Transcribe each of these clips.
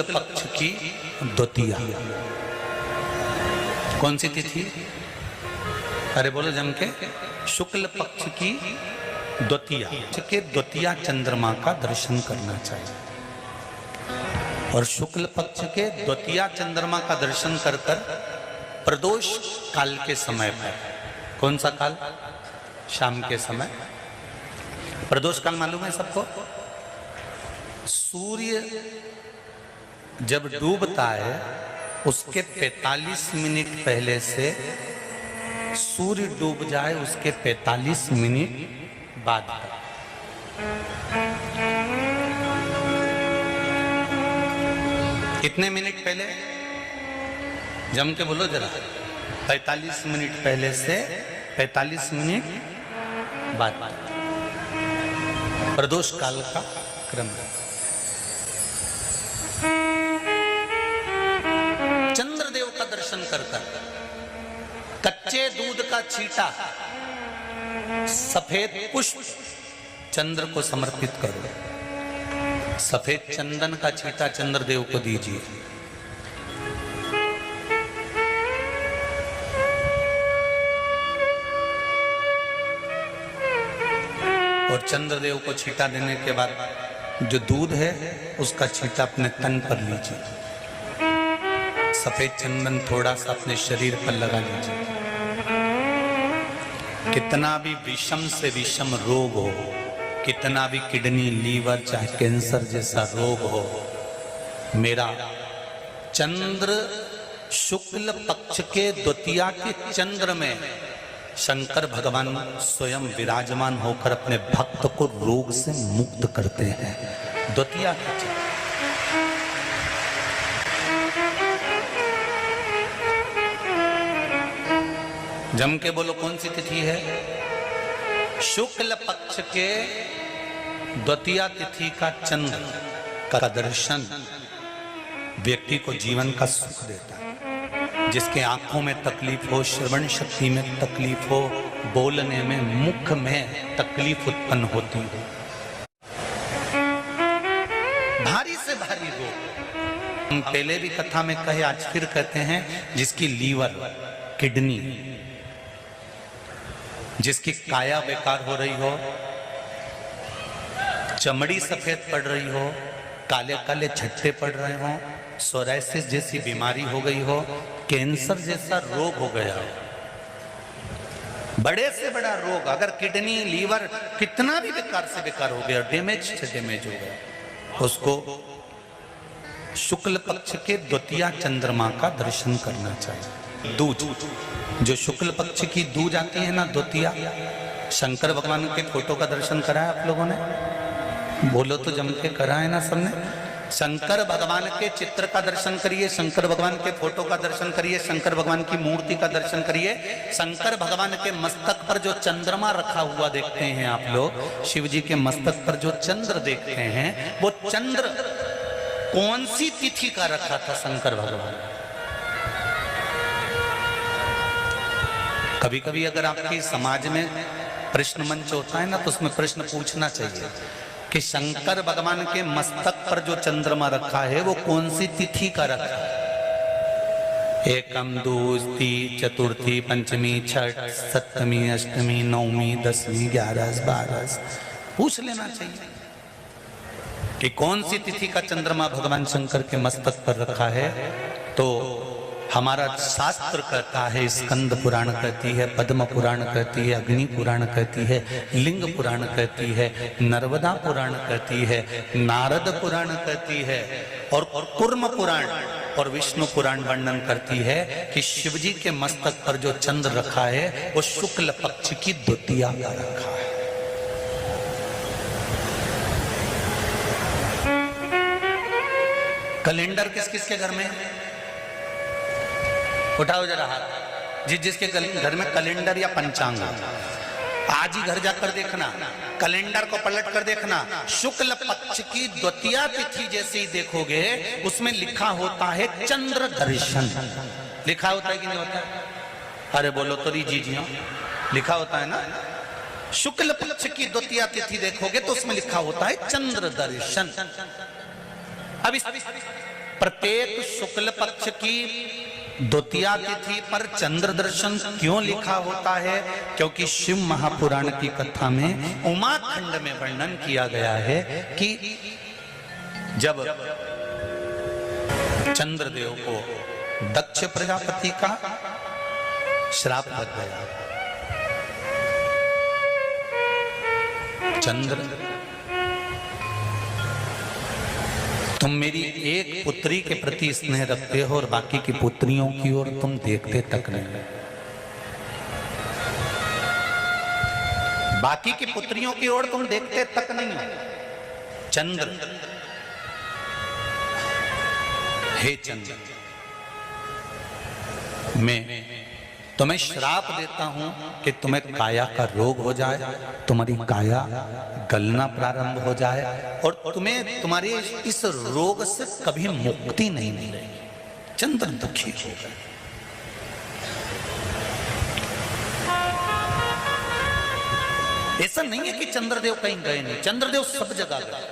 पक्ष की द्वितीया। कौन सी तिथि? अरे बोलो जम के। शुक्ल पक्ष की द्वितीया के द्वितीया चंद्रमा का दर्शन करना चाहिए। और शुक्ल पक्ष के द्वितीया चंद्रमा का दर्शन कर कर प्रदोष काल के समय पर, कौन सा काल? शाम के समय। प्रदोष काल मालूम है सबको? सूर्य जब डूबता है उसके 45 मिनट पहले से सूर्य डूब जाए उसके 45 मिनट बाद तक। कितने मिनट पहले? जम के बोलो जरा। 45 मिनट पहले से 45 मिनट बाद। प्रदोष काल का क्रम है। चंद्रदेव का दर्शन करकर कच्चे दूध का छींटा, सफेद पुष्प चंद्र को समर्पित करो। सफेद चंदन का छींटा चंद्रदेव को दीजिए। और चंद्रदेव को छींटा देने के बाद जो दूध है उसका छींटा अपने तन पर लीजिए। सफेद चंदन थोड़ा सा अपने शरीर पर लगा लीजिए। कितना भी विषम से विषम रोग हो, कितना भी किडनी, लीवर, चाहे कैंसर जैसा रोग हो, मेरा चंद्र शुक्ल पक्ष के द्वितीया के चंद्र में शंकर भगवान स्वयं विराजमान होकर अपने भक्त को रोग से मुक्त करते हैं। द्वितीया का चंद्र। जम के बोलो कौन सी तिथि है? शुक्ल पक्ष के द्वितीया तिथि का चंद्र का दर्शन व्यक्ति को जीवन का सुख देता है। जिसके आंखों में तकलीफ हो, श्रवण शक्ति में तकलीफ हो, बोलने में, मुख में तकलीफ उत्पन्न होती हो, भारी से भारी रोग। हम पहले भी कथा में कहे, आज फिर कहते हैं, जिसकी लीवर, किडनी, जिसकी काया बेकार हो रही हो, चमड़ी सफेद पड़ रही हो, काले काले छट्टे पड़ रहे हो, सोराइसिस जैसी बीमारी हो गई हो, कैंसर जैसा रोग हो गया हो, बड़े से बड़ा रोग, अगर किडनी, लीवर कितना भी बेकार से बेकार हो गया, डैमेज से डैमेज हो गया, उसको शुक्ल पक्ष के द्वितीया चंद्रमा का दर्शन करना चाहिए। दूज, जो शुक्ल पक्ष की दूज आती है ना, द्वितीया, शंकर भगवान के फोटो का दर्शन करा है आप लोगों ने? बोलो तो जम के करा है ना सबने? शंकर भगवान के चित्र का दर्शन करिए, शंकर भगवान के फोटो का दर्शन करिए, शंकर भगवान की मूर्ति का दर्शन करिए। शंकर भगवान के मस्तक पर जो चंद्रमा रखा हुआ देखते हैं आप लोग, शिव जी के मस्तक पर जो चंद्र देखते हैं, वो चंद्र कौन सी तिथि का रखा था शंकर भगवान? कभी कभी अगर आपकी समाज में प्रश्न मंच होता है ना, तो उसमें प्रश्न पूछना चाहिए कि शंकर भगवान के मस्तक पर जो चंद्रमा रखा है वो कौन सी तिथि का रखा है? एकम, दूसरी, चतुर्थी, पंचमी, छठ, सप्तमी, अष्टमी, नवमी, 10वीं, 11, 12 पूछ लेना चाहिए कि कौन सी तिथि का चंद्रमा भगवान शंकर के मस्तक पर रखा है। तो हमारा शास्त्र कहता है, स्कंद पुराण कहती है, पद्म पुराण कहती है, अग्नि पुराण कहती है, लिंग पुराण कहती है, नर्मदा पुराण कहती है, नारद पुराण कहती है, और कूर्म पुराण और विष्णु पुराण वर्णन करती है कि शिवजी के मस्तक पर जो चंद्र रखा है वो शुक्ल पक्ष की द्वितीया का रखा है। कैलेंडर किस किस के घर में? उठाओ जरा हाथ। जिस जिसके घर में कैलेंडर या पंचांग, आज ही घर जाकर देखना, कैलेंडर को पलट कर देखना, शुक्ल पक्ष की द्वितीया तिथि जैसे ही देखोगे उसमें लिखा होता है चंद्र दर्शन। लिखा होता है कि नहीं होता? अरे बोलो तो जी जी, लिखा होता है ना। शुक्ल पक्ष की द्वितीया तिथि देखोगे तो उसमें लिखा होता है चंद्र दर्शन। अब प्रत्येक शुक्ल पक्ष की द्वितीया तिथि पर चंद्र दर्शन क्यों लिखा होता है? क्योंकि शिव महापुराण की कथा में उमा खंड में वर्णन किया गया है कि जब चंद्रदेव को दक्ष प्रजापति का श्राप लग गया, चंद्र तुम मेरी एक पुत्री के प्रति स्नेह रखते हो और बाकी की पुत्रियों की ओर तुम देखते तक नहीं, बाकी की पुत्रियों की ओर तुम देखते तक नहीं। चंद्र, हे चंद्र, मैं तुम्हें श्राप देता हूं कि तुम्हें काया का रोग हो जाए, तुम्हारी काया गलना प्रारंभ हो जाए और तुम्हें तुम्हारे इस रोग से कभी मुक्ति नहीं मिलेगी। चंद्र दुखी हो गए। ऐसा नहीं है कि चंद्रदेव कहीं गए नहीं, चंद्रदेव सब जगह गए।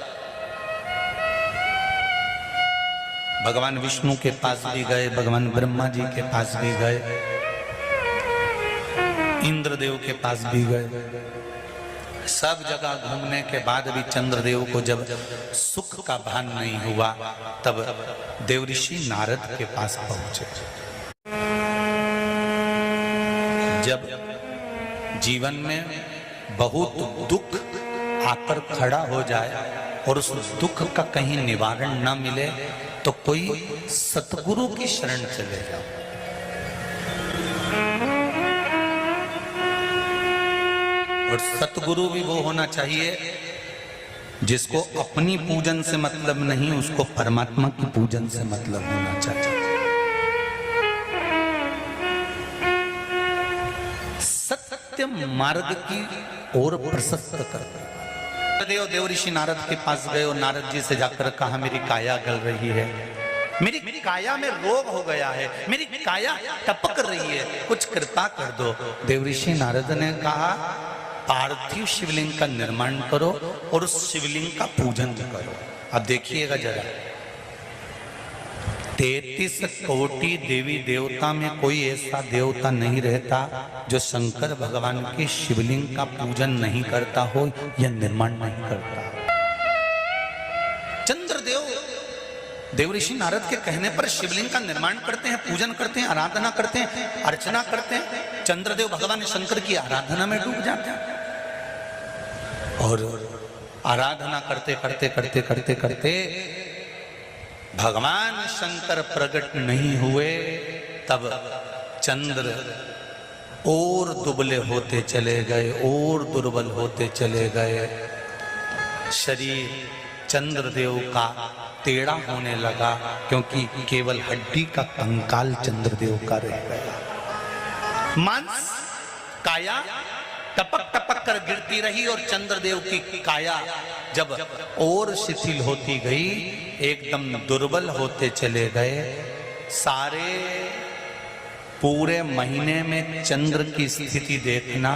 भगवान विष्णु के पास भी गए, भगवान ब्रह्मा जी के पास भी गए, इंद्रदेव के पास भी गए। सब जगह घूमने के बाद भी चंद्रदेव को जब सुख का भान नहीं हुआ, तब देवऋषि नारद के पास पहुंचे। जब जीवन में बहुत दुख आकर खड़ा हो जाए और उस दुख का कहीं निवारण न मिले तो कोई सतगुरु की शरण चले जाओ। और सतगुरु भी वो होना चाहिए जिसको अपनी पूजन से मतलब नहीं, उसको परमात्मा की पूजन से मतलब होना चाहिए। सत्य मार्ग की ओर प्रशस्त कर। देवऋषि नारद के पास गए और नारद जी से जाकर कहा, मेरी काया गल रही है, मेरी काया में रोग हो गया है, मेरी काया टपक रही है, कुछ कृपा कर दो। देवऋषि नारद ने कहा, पार्थिव शिवलिंग का निर्माण करो और उस शिवलिंग का पूजन करो। अब देखिएगा जरा, 33 कोटि देवी देवता में कोई ऐसा देवता नहीं रहता जो शंकर भगवान के शिवलिंग का पूजन नहीं करता हो या निर्माण नहीं करता। चंद्रदेव देवऋषि नारद के कहने पर शिवलिंग का निर्माण करते हैं, पूजन करते हैं, आराधना करते हैं, अर्चना करते हैं। चंद्रदेव भगवान शंकर की आराधना में डूब जाते हैं और आराधना करते करते करते करते करते भगवान शंकर प्रकट नहीं हुए, तब चंद्र और दुबले होते चले गए, और दुर्बल होते चले गए। शरीर चंद्रदेव का टेढ़ा होने लगा क्योंकि केवल हड्डी का कंकाल चंद्रदेव का रह गया। मांस काया टपक टपक कर गिरती रही और चंद्रदेव की काया जब और शिथिल होती गई, एकदम दुर्बल होते चले गए। सारे पूरे महीने में चंद्र की स्थिति देखना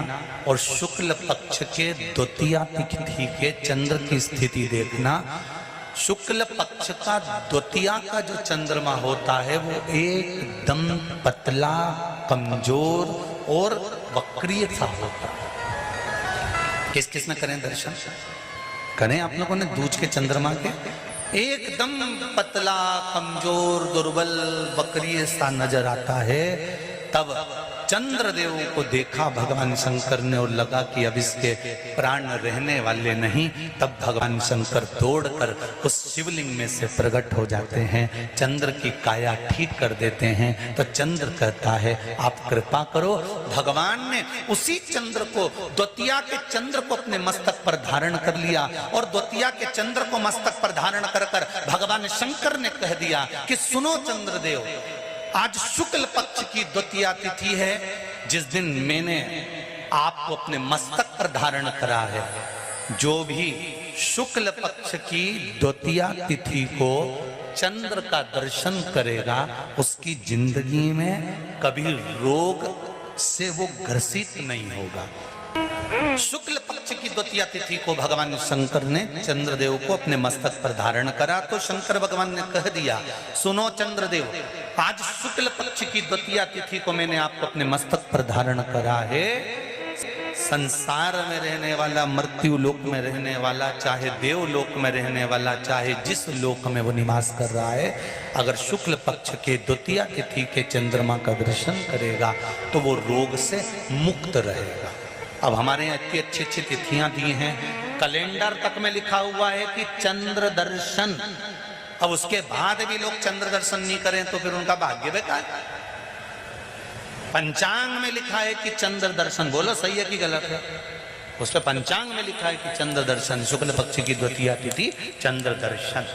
और शुक्ल पक्ष के द्वितीया तिथि के चंद्र की स्थिति देखना। शुक्ल पक्ष का द्वितीया का जो चंद्रमा होता है वो एकदम पतला, कमजोर और वक्रीय सा होता है। किस किस ने करें दर्शन? करें आप लोगों ने दूज के चंद्रमा के? एकदम पतला, कमजोर, दुर्बल, वक्रीय सा नजर आता है। तब चंद्रदेव को देखा भगवान शंकर ने और लगा कि अब इसके प्राण रहने वाले नहीं। तब भगवान शंकर दौड़कर उस शिवलिंग में से प्रकट हो जाते हैं, चंद्र की काया ठीक कर देते हैं। तो चंद्र कहता है, आप कृपा करो। भगवान ने उसी चंद्र को, द्वितीया के चंद्र को अपने मस्तक पर धारण कर लिया और द्वितीया के चंद्र को मस्तक पर धारण कर कर भगवान शंकर ने कह दिया कि सुनो चंद्रदेव, आज शुक्ल पक्ष की द्वितीया तिथि है, जिस दिन मैंने आपको अपने मस्तक पर धारण करा है। जो भी शुक्ल पक्ष की द्वितीया तिथि को चंद्र का दर्शन करेगा, उसकी जिंदगी में कभी रोग से वो ग्रसित नहीं होगा। शुक्ल पक्ष की द्वितीया तिथि को भगवान शंकर ने चंद्रदेव को अपने मस्तक पर धारण करा, तो शंकर भगवान ने कह दिया, सुनो चंद्रदेव, आज शुक्ल पक्ष की द्वितीया तिथि को मैंने आपको अपने मस्तक पर धारण करा है। संसार में रहने वाला, मृत्यु लोक में रहने वाला, चाहे देवलोक में रहने वाला, चाहे जिस लोक में वो निवास कर रहा है, अगर शुक्ल पक्ष के द्वितीया तिथि के चंद्रमा का दर्शन करेगा तो वो रोग से मुक्त रहेगा। अब हमारे यहाँ इतनी अच्छी अच्छी तिथियां दी हैं, कैलेंडर तक में लिखा हुआ है कि चंद्र दर्शन। अब उसके बाद भी लोग चंद्र दर्शन नहीं करें तो फिर उनका भाग्य बेकार। पंचांग में लिखा है कि चंद्र दर्शन, बोलो सही है कि गलत है? उस पर पंचांग में लिखा है कि चंद्र दर्शन, शुक्ल पक्ष की द्वितीया तिथि चंद्र दर्शन।